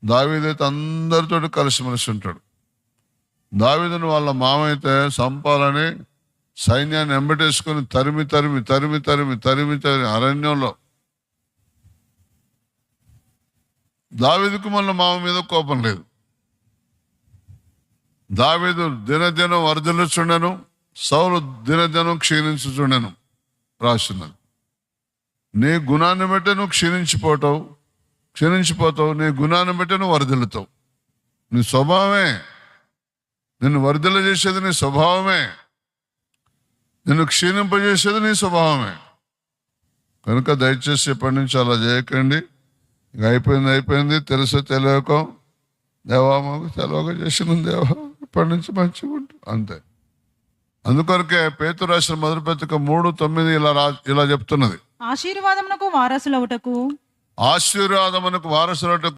దావీదైతే అందరితోటి కలిసిమెలిసి ఉంటాడు. దావీదును వాళ్ళ మామైతే సంపాలని సైన్యాన్ని ఎంబటేసుకొని తరిమి తరిమి తరిమి తరిమి తరిమి తరిమి అరణ్యంలో. దావీదుకు మళ్ళీ మామ మీద కోపం లేదు. దావీదు దినదినం వర్ధిల్లుచుండెను, సౌలు దినదినం క్షీణించుచుండెను రాస్తున్నది. నీ గుణాన్ని బట్టి నువ్వు క్షీణించిపోతావు. నీ గుణాన్ని బట్టి నువ్వు వర్ధిల్లుతావు. నీ స్వభావమే నిన్ను వర్ధిల్ల చేసేది, నీ స్వభావమే నిన్ను క్షీణింపజేసేది, నీ స్వభావమే. కనుక దయచేసి ఇప్పటి నుంచి అలా చేయకండి. ఇక అయిపోయింది తెలుసో తెలియకో దేవా మాకు తెలియక చేసిన దేవా ఇప్పటి నుంచి మంచిగా ఉంటుంది అంతే. అందుకొరకే పేతురు రాసిన మొదటి పత్రిక 3:9 ఇలా చెప్తున్నది, ఆశీర్వాదమునకు వారసులవుటకు